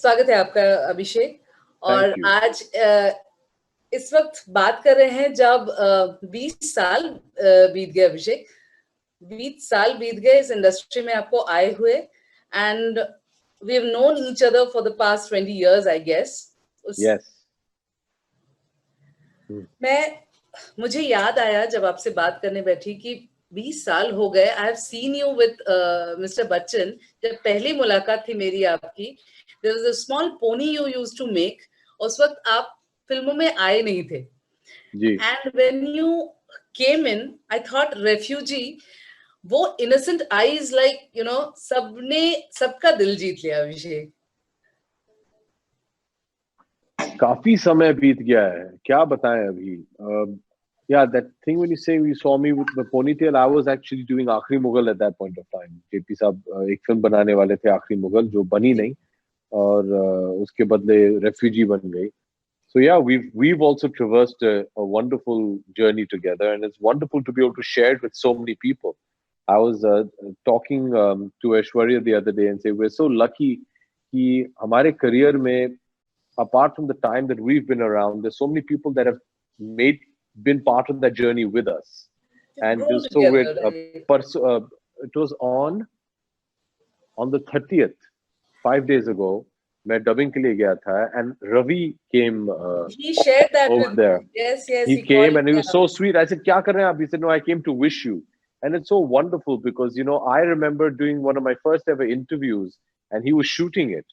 स्वागत है आपका अभिषेक। और Thank you. आज इस वक्त बात कर रहे हैं जब 20 साल बीत गए अभिषेक, 20 साल बीत गए इस इंडस्ट्री में आपको आए हुए, and we have known each other for the past 20 years I guess. Yes. मुझे याद आया जब आपसे बात करने बैठी कि 20 साल हो गए। I have seen you with mister Bachchan. जब पहली मुलाकात थी मेरी आपकी, there was a small pony you used to make. उस वक्त आप फिल्मों में आए नहीं थे जी। And when you came in I thought Refugee, वो innocent eyes like you know सबने सबका दिल जीत लिया अभिषेक। काफी समय बीत गया है, क्या बताएं अभी। Yeah, that thing when you say you saw me with the ponytail, I was actually doing आखिरी Mughal at that point of time. JP साहब एक फिल्म बनाने वाले थे आखिरी मुगल, जो बनी नहीं, और उसके बदले रेफ्यूजी बन गई. So yeah, we've also traversed a wonderful journey together, and it's wonderful to be able to share it with so many people. I was talking to Aishwarya the other day and say we're so lucky कि हमारे career में, apart from the time that we've been around, there's so many people that have been part of that journey with us. And just so it was on the 30th, 5 days ago, मैं dubbing के लिए गया था, and Ravi came he shared that over with there. Yes, He came and he was so sweet. I said, क्या कर रहे हैं आप? He said, no, I came to wish you. And it's so wonderful because, you know, I remember doing one of my first ever interviews and he was shooting it.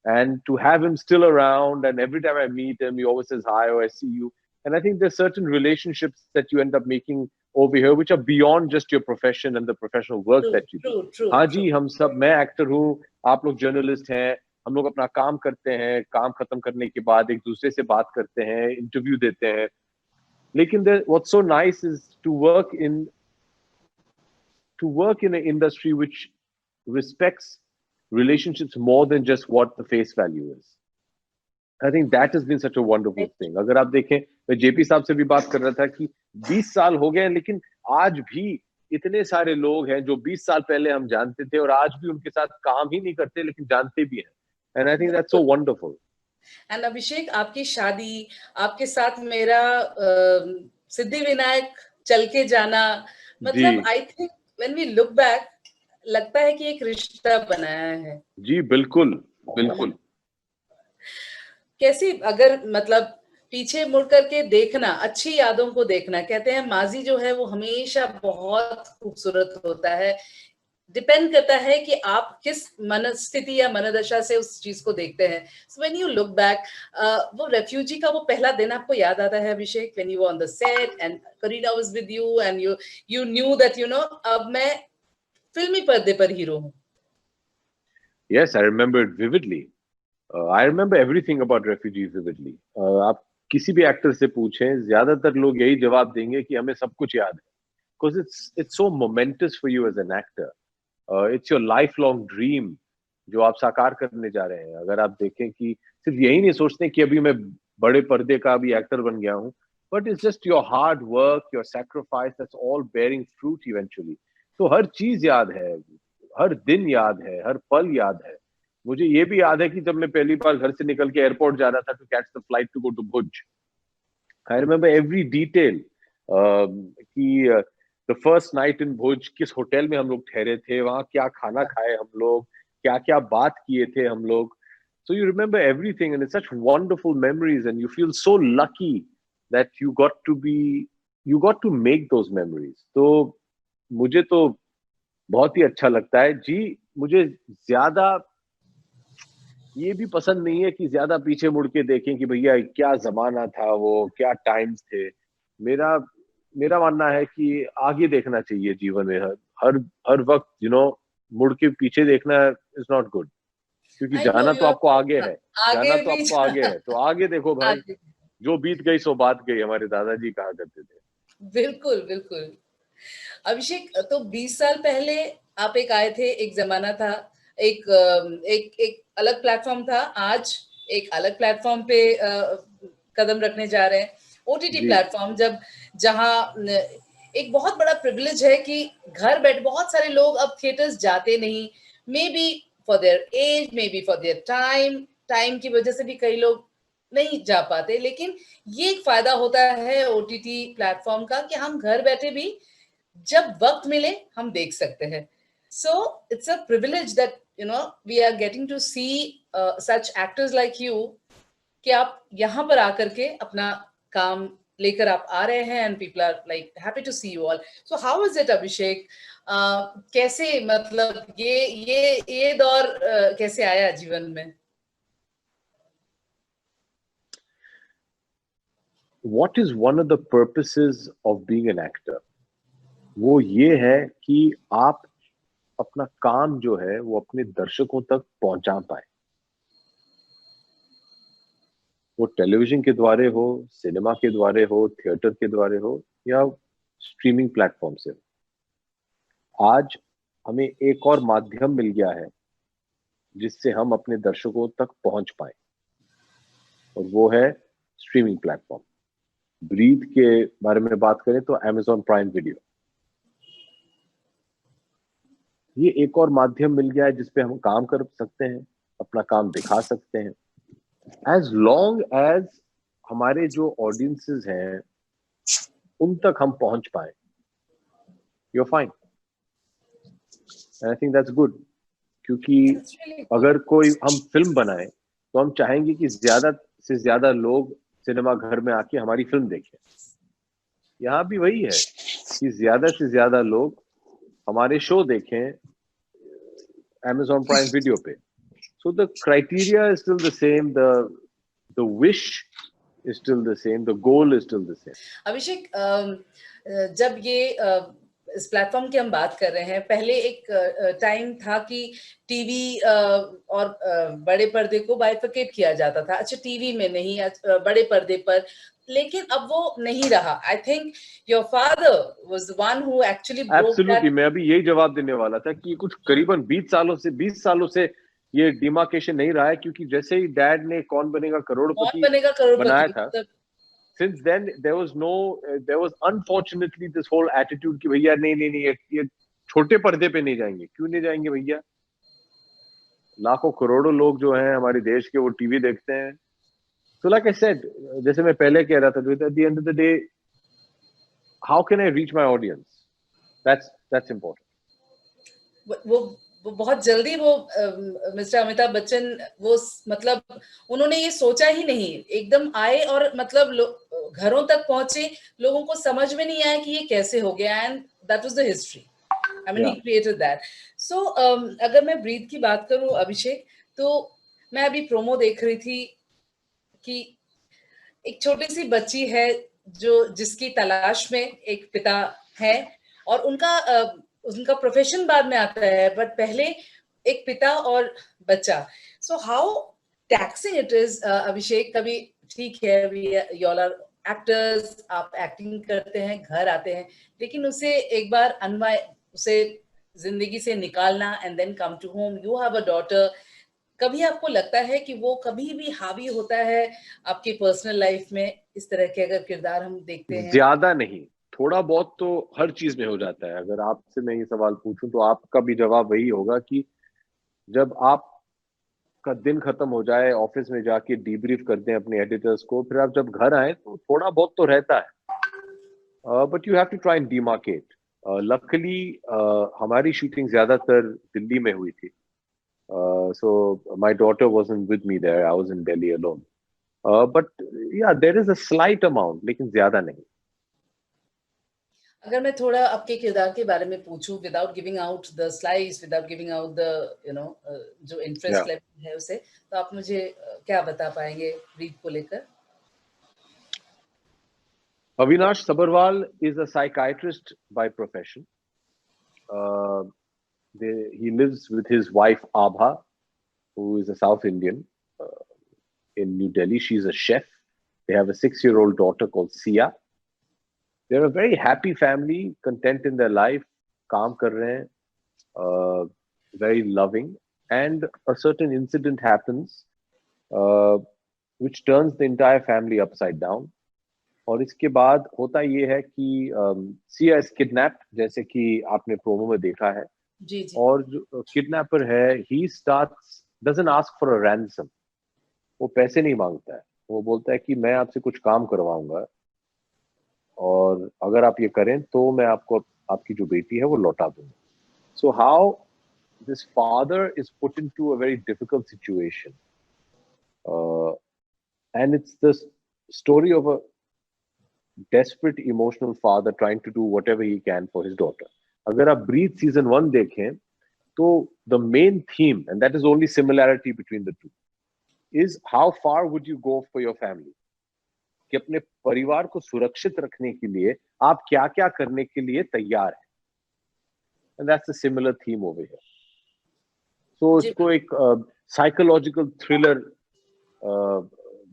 And to have him still around, and every time I meet him, he always says hi, or I see you. And I think there's certain relationships that you end up making over here, which are beyond just your profession and the professional work that you do. हाँ जी, हम सब, मैं actor हूँ, आप लोग journalist हैं, हम लोग अपना काम करते हैं, काम खत्म करने के बाद एक दूसरे से बात करते हैं, इंटरव्यू देते हैं. लेकिन what's so nice is to work in an industry which respects relationships more than just what the face value is. I think that has been such a wonderful thing. अगर आप देखें, मैं जेपी साहब से भी बात कर रहा था कि 20 साल हो गए हैं, लेकिन आज भी इतने सारे लोग हैं जो 20 साल पहले हम जानते थे और आज भी उनके साथ काम ही नहीं करते लेकिन जानते भी हैं. And I think that's so wonderful. And अभिषेक, आपकी शादी, आपके साथ मेरा सिद्धि विनायक चल के जाना, मतलब I think when we look back, लगता है कि एक रिश्ता बनाया है. जी बिल्कुल बिल्कुल. कैसी, अगर मतलब पीछे मुड़ करके देखना, अच्छी यादों को देखना, कहते हैं माजी जो है वो हमेशा बहुत खूबसूरत होता है. डिपेंड करता है कि आप किस मनस्थिति या मनोदशा से उस चीज को देखते हैं. So when you look back, वो रेफ्यूजी का वो पहला दिन आपको याद आता है Abhishek, when you were on the set and Kareena was with you and you knew that you know अब मैं फिल्मी पर्दे पर हीरो हूं. Yes, I remember it vividly. I remember everything about Refugees vividly. आप किसी भी एक्टर से पूछें, ज्यादातर लोग यही जवाब देंगे कि हमें सब कुछ याद है. Because it's so momentous for you as an actor. It's your lifelong dream जो आप साकार करने जा रहे हैं. अगर आप देखें कि सिर्फ यही नहीं सोचते कि अभी मैं बड़े पर्दे का भी एक्टर बन गया हूँ, but it's just your hard work, your sacrifice, that's all bearing fruit eventually. तो हर चीज याद है, हर दिन याद है, हर पल याद है. मुझे ये भी याद है कि जब मैं पहली बार घर से निकल के एयरपोर्ट जा रहा था to catch the flight to go to Bhuj. I remember every detail. कि the first night in Bhuj, किस होटल में हम लोग ठहरे थे, वहाँ क्या खाना खाए हम लोग, क्या क्या बात किए थे हम लोग. So you remember everything, and it's such wonderful memories, and you feel so lucky that you got to make those memories. तो मुझे तो बहुत ही अच्छा लगता है जी. मुझे ज्यादा ये भी पसंद नहीं है कि ज्यादा पीछे मुड़ के देखें कि भैया क्या जमाना था वो, क्या टाइम्स थे. मेरा मानना है कि आगे देखना चाहिए जीवन में. हर वक्त मुड़ के पीछे देखना इज नॉट गुड, क्योंकि जाना तो आपको आगे है, तो आगे देखो भाई. जो बीत गई सो बात गई, हमारे दादाजी कहा करते थे. बिल्कुल बिल्कुल. अभिषेक, तो 20 साल पहले आप एक आए थे, एक जमाना था, एक अलग प्लेटफॉर्म था. आज एक अलग प्लेटफॉर्म पे कदम रखने जा रहे हैं, ओटीटी प्लेटफॉर्म, जहां एक बहुत बड़ा प्रिविलेज है कि घर बैठ बहुत सारे लोग अब थिएटर्स जाते नहीं, maybe for their age, maybe for their time, time की वजह से भी कई लोग नहीं जा पाते, लेकिन ये एक फायदा होता है ओटीटी प्लेटफॉर्म का कि हम घर बैठे भी जब वक्त मिले हम देख सकते हैं. So it's a privilege that we are getting to see such actors like you, कि आप यहाँ पर आकर के अपना काम लेकर आप आ रहे हैं, and people are like happy to see you all. So how is it Abhishek? कैसे, मतलब ये दौर कैसे आया जीवन में? What is one of the purposes of being an actor? वो ये है कि आप अपना काम जो है वो अपने दर्शकों तक पहुंचा पाए. वो टेलीविजन के द्वारा हो, सिनेमा के द्वारा हो, थिएटर के द्वारा हो, या स्ट्रीमिंग प्लेटफॉर्म से हो. आज हमें एक और माध्यम मिल गया है जिससे हम अपने दर्शकों तक पहुंच पाए, और वो है स्ट्रीमिंग प्लेटफॉर्म. ब्रीथ के बारे में बात करें तो Amazon प्राइम वीडियो, ये एक और माध्यम मिल गया है जिसपे हम काम कर सकते हैं, अपना काम दिखा सकते हैं. एज लॉन्ग एज हमारे जो ऑडियंसेस हैं उन तक हम पहुंच पाए, you are fine. I think that's good. क्योंकि अगर कोई हम फिल्म बनाए तो हम चाहेंगे कि ज्यादा से ज्यादा लोग सिनेमा घर में आके हमारी फिल्म देखें. यहाँ भी वही है कि ज्यादा से ज्यादा लोग हमारे शो देखें Amazon प्राइम वीडियो पे. So the criteria is still the same, the wish is still the same, the goal is still the same. अभिषेक, जब ये इस प्लेटफॉर्म की हम बात कर रहे हैं, पहले एक टाइम था कि टीवी और बड़े पर्दे को बाइफरकेट किया जाता था. अच्छा, टीवी में नहीं, बड़े पर्दे पर, लेकिन अब वो नहीं रहा. I think your father was the one who actually broke that. Absolutely, मैं अभी यही जवाब देने वाला था कि कुछ करीबन 20 सालों से ये डिमार्केशन नहीं रहा है. क्योंकि जैसे ही डैड ने कौन बनेगा करोड़पति बनाया था, since then there was unfortunately this whole attitude कि भैया नहीं ये छोटे पर्दे पे नहीं जाएंगे. क्यों नहीं जाएंगे भैया? लाखों करोड़ों लोग जो हैं हमारे देश के, वो टीवी देखते हैं. So like I said, जैसे मैं पहले कह रहा था, at the end of the day, how can I reach my audience? That's important. वो बहुत जल्दी वो मिस्टर अमिताभ बच्चन, वो मतलब उन्होंने ये सोचा ही नहीं, एकदम आए और मतलब घरों तक पहुंचे, लोगों को समझ में नहीं आया कि ये कैसे हो गया, and that was the history. I mean he created that. So अगर मैं ब्रीथ की बात करूं अभिषेक, तो मैं अभी प्रोमो देख रही थी कि एक छोटी सी बच्ची है जिसकी तलाश में एक पिता है, और उनका प्रोफेशन बाद में आता है, बट पहले एक पिता और बच्चा. So how taxing it is Abhishek. कभी ठीक है, यू ऑल आर एक्टर्स, आप एक्टिंग करते हैं, घर आते हैं, लेकिन उसे एक बार उसे जिंदगी से निकालना, and then come to home. You have a daughter. कभी आपको लगता है कि वो कभी भी हावी होता है आपकी पर्सनल लाइफ में, इस तरह के अगर किरदार हम देखते हैं? ज्यादा नहीं, थोड़ा बहुत तो हर चीज में हो जाता है. अगर आपसे मैं ये सवाल पूछूं तो आपका भी जवाब वही होगा कि जब आप का दिन खत्म हो जाए, ऑफिस में जाके डीब्रीफ करते हैं अपने एडिटर्स को, फिर आप जब घर आए तो थोड़ा बहुत तो रहता है. But you have to try and demarcate. Luckily हमारी शूटिंग ज्यादातर दिल्ली में हुई थी. So my daughter wasn't with me there. I was in Delhi alone. But yeah, there is a slight amount, लेकिन ज्यादा नहीं. अगर मैं थोड़ा आपके किरदार के बारे में पूछूं, without giving out the slides, without giving out the जो इंटरेस्ट लेवल है उसे, तो आप मुझे क्या बता पाएंगे ब्रीथ को लेकर? Avinash Sabharwal is a psychiatrist by profession. He lives with his wife Abha, who is a South Indian, in New Delhi. She's a chef. They have a 6-year-old daughter called Sia. They're a very happy family, content in their life, काम कर रहे हैं, very loving. And a certain incident happens, which turns the entire family upside down. और इसके बाद होता ये है कि सिया इज किडनैप्ड, जैसे कि आपने प्रोमो में देखा है. जी. और जो किडनैपर है, he starts doesn't ask for a ransom. वो पैसे नहीं मांगता है, वो बोलता है कि मैं आपसे कुछ काम करवाऊंगा और अगर आप ये करें तो मैं आपको आपकी जो बेटी है वो लौटा दूंगा. So how this father is put into a very difficult situation, and it's the story of a desperate emotional father trying to do whatever he can for his daughter. अगर आप Breathe season 1 देखें तो the main theme, and that is only similarity between the two, is how far would you go for your family? कि अपने परिवार को सुरक्षित रखने के लिए आप क्या-क्या करने के लिए तैयार हैं. And that's a similar theme over here. So जी इसको एक psychological thriller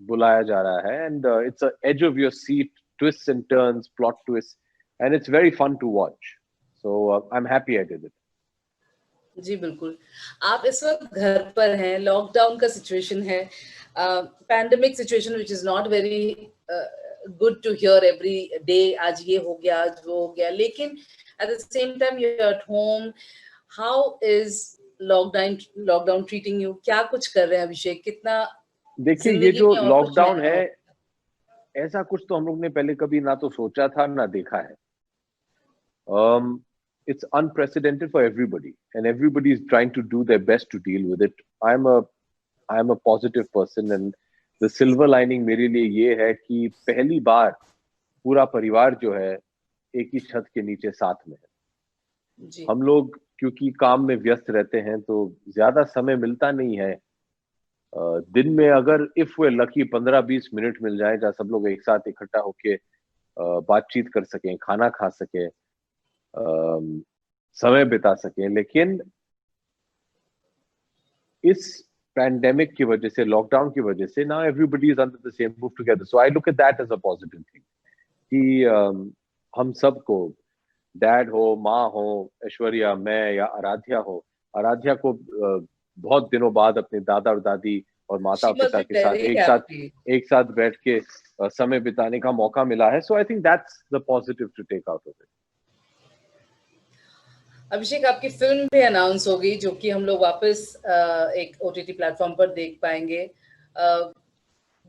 बुलाया जा रहा है, and it's a edge of your seat, twists and turns, plot twists, and it's very fun to watch. So I'm happy I did it. जी, बिल्कुल। आप इस वक़्त घर पर हैं, लॉकडाउन का सिचुएशन है, pandemic situation which is not very good to hear every day, आज ये हो गया, आज वो हो गया, लेकिन at the same time you are at home, how is lockdown treating you? क्या कुछ कर रहे हैं अभिषेक? कितना देखिए, ये ज़िंदगी जो में और कुछ लॉकडाउन नया है, हो? ऐसा कुछ तो हम लोग ने पहले कभी ना तो सोचा था, ना देखा है. It's unprecedented for everybody, and everybody is trying to do their best to deal with it. I'm a positive person, and the silver lining मेरे लिए ये है कि पहली बार पूरा परिवार जो है एक ही छत के नीचे साथ में है. जी, हम लोग क्योंकि काम में व्यस्त रहते हैं तो ज्यादा समय मिलता नहीं है. दिन में अगर इफ वे लकी 15-20 मिनट मिल जाए जहाँ सब लोग एक साथ इकट्ठा होके बातचीत कर सकें, खाना खा सकें, समय बिता सकें. लेकिन इस पैंडेमिक की वजह से, लॉकडाउन की वजह से, now everybody is under the same roof together. So I look at that as a positive thing कि हम सबको, डैड हो, माँ हो, ऐश्वर्या, मैं या आराध्या हो, आराध्या को बहुत दिनों बाद अपने दादा और दादी और माता शी मस्ट पिता बी के साथ वेरी हैप्पी। एक साथ बैठ के समय बिताने का मौका मिला है. So I think that's the positive to take out of it. Abhishek, आपकी फ़िल्म भी अनाउंस हो गई, जो कि हम लोग वापस एक ओटीटी प्लेटफ़ॉर्म पर देख पाएँगे।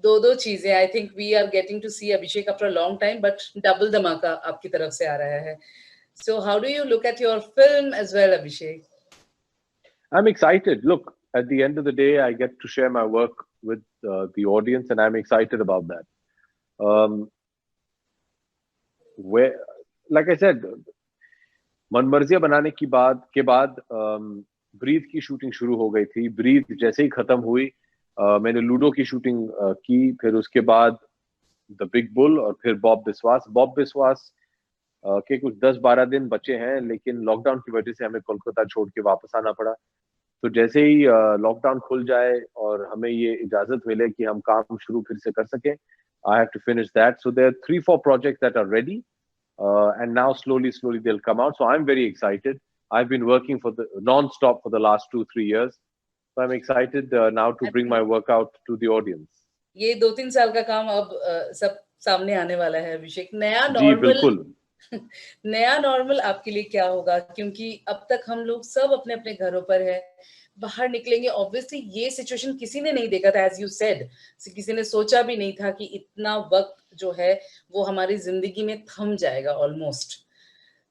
2-2 चीज़ें, I think we are getting to see Abhishek after a long time, but double धमाका आपकी तरफ से आ रहा है। So how do you look at your film as well Abhishek? I'm excited. Look, at the end of the day, I get to share my work with the audience, and I'm excited about that. Where, like I said, Manmarziyaan बनाने के बाद breathe की shooting शुरू हो गई थी. Breathe जैसे ही खत्म हुई, मैंने लूडो की शूटिंग की. फिर उसके बाद द बिग बुल, और फिर बॉब बिस्वास के कुछ 10-12 दिन बचे हैं, लेकिन लॉकडाउन की वजह से हमें कोलकाता छोड़ के वापस आना पड़ा. तो जैसे ही लॉकडाउन खुल जाए और हमें ये इजाजत मिले कि हम काम शुरू फिर से कर सकें, I have to finish that. So there are 3-4 projects that are ready, and now slowly they'll come out. So I'm very excited. I've been working for the non-stop for the last 2-3 years, so I'm excited now to I bring think my work out to the audience. ये 2-3 साल का काम अब सब सामने आने वाला है अभिषेक। जी बिल्कुल. नया नॉर्मल आपके लिए क्या होगा? क्योंकि अब तक हम लोग सब अपने-अपने घरों पर हैं, बाहर निकलेंगे, ऑब्वियसली ये सिचुएशन किसी ने नहीं देखा था, एज़ यू सेड, किसी ने सोचा भी नहीं था कि इतना वक़्त जो है वो हमारी ज़िंदगी में थम जाएगा almost.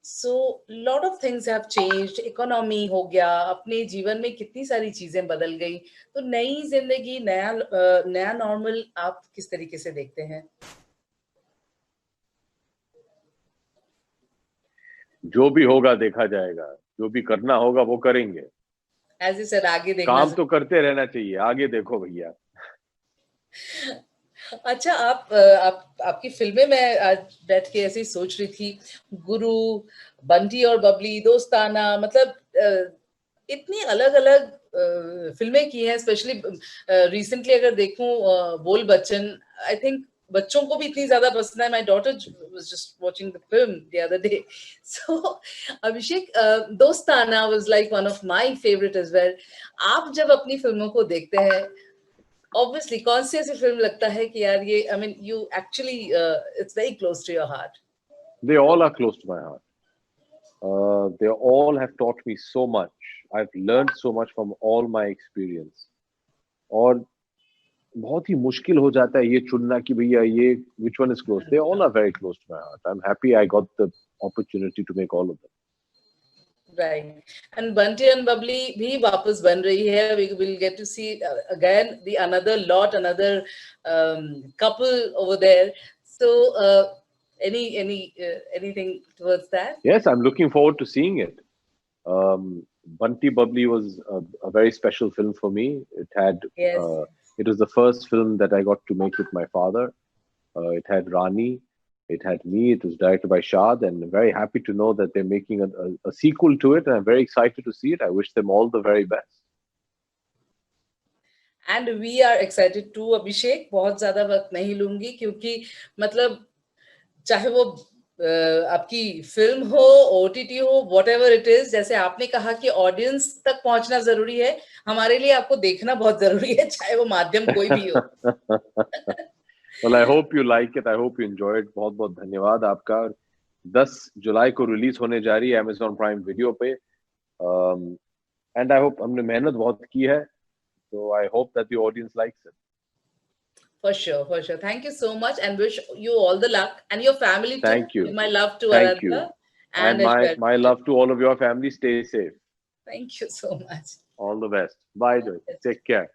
So lot of things have changed, economy हो गया, अपने जीवन में कितनी सारी चीज़ें बदल गई। तो नई ज़िंदगी, नया नॉर्मल आप किस तरीके से देखते हैं? जो भी होगा देखा जाएगा, जो भी करना होगा वो करेंगे. एज़ यू सेड, आगे देखना काम तो करते रहना चाहिए, आगे देखो भैया. अच्छा, आपकी फ़िल्में मैं आज बैठ के ऐसे ही सोच रही थी, गुरु, बंटी और बबली, दोस्ताना, मतलब इतनी अलग-अलग फ़िल्में की हैं, स्पेशली रिसेंटली अगर देखूँ बोल बच्चन, आई थिंक बच्चों को भी इतनी ज़्यादा पसंद है। My daughter was just watching the film the other day. So Abhishek, Dostana was like one of my favourite as well. आप जब अपनी फ़िल्मों को देखते हैं, ऑब्वियसली कौन सी ऐसी फिल्म लगता है कि यार ये, I mean you actually it's very close to your heart? They all are close to my heart. They all have taught me so much. I've learned so much from all my experience. और बहुत ही मुश्किल हो जाता है ये चुनना कि भैया ये which one is close. They all are very close to my heart. I'm happy I got the opportunity to make all of them. Right. And Bunty and Bubbly bhi वापस बन रही है. We will get to see again the another couple over there. So anything towards that? Yes, I'm looking forward to seeing it. Bunty Bubbly was a very special film for me. Yes. It was the first film that I got to make with my father. It had Rani, it had me. It was directed by Shad, and I'm very happy to know that they're making a sequel to it. And I'm very excited to see it. I wish them all the very best. And we are excited too, Abhishek. बहुत ज़्यादा वक्त नहीं लूंगी क्योंकि मतलब चाहे वो आपकी फिल्म हो, OTT हो, whatever it is, जैसे आपने कहा कि ऑडियंस तक पहुंचना जरूरी है, हमारे लिए आपको देखना बहुत जरूरी है, चाहे वो माध्यम कोई भी हो. Well, I hope you like it. I hope you enjoy it. बहुत बहुत धन्यवाद आपका. 10 जुलाई को रिलीज होने जा रही है Amazon Prime Video पे. And I hope हमने मेहनत बहुत की है. So I hope that the audience likes it. For sure, for sure. Thank you so much and wish you all the luck and your family too. Thank you. Give my love to Thank you. Aradhana And my love to all of your family. Stay safe. Thank you so much. All the best. Bye, Joy. Take care.